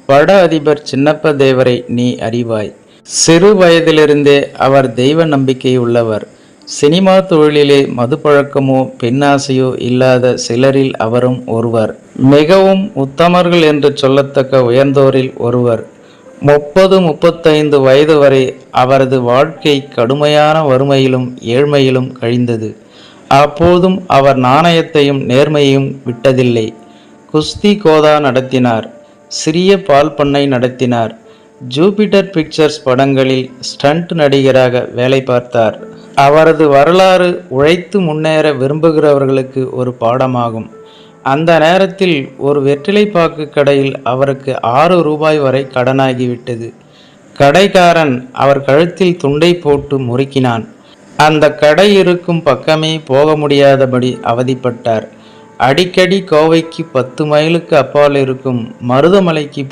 வட அதிபர் சின்னப்ப தேவரை நீ அறிவாய். சிறு வயதிலிருந்தே அவர் தெய்வ நம்பிக்கை உள்ளவர். சினிமா தொழிலிலே மதுப்பழக்கமோ பெண்ணாசையோ இல்லாத சிலரில் அவரும் ஒருவர். மிகவும் உத்தமர்கள் என்று சொல்லத்தக்க உயர்ந்தோரில் ஒருவர். 30-35 வயது வரை அவரது வாழ்க்கை கடுமையான வறுமையிலும் ஏழ்மையிலும் கழிந்தது. அப்போதும் அவர் நாணயத்தையும் நேர்மையையும் விட்டதில்லை. குஸ்தி கோதா நடத்தினார். சிறிய பால் பண்ணை நடத்தினார். ஜூபிட்டர் பிக்சர்ஸ் படங்களில் ஸ்டண்ட் நடிகராக வேலை பார்த்தார். அவரது வரலாறு உழைத்து முன்னேற விரும்புகிறவர்களுக்கு ஒரு பாடமாகும். அந்த நேரத்தில் ஒரு வெற்றிலைப்பாக்கு கடையில் அவருக்கு 6 ரூபாய் வரை கடனாகிவிட்டது. கடைக்காரன் அவர் கழுத்தில் துண்டை போட்டு முறுக்கினான். அந்த கடை இருக்கும் பக்கமே போக முடியாதபடி அவதிப்பட்டார். அடிக்கடி கோவைக்கு 10 மைலுக்கு அப்பால் இருக்கும் மருதமலைக்கு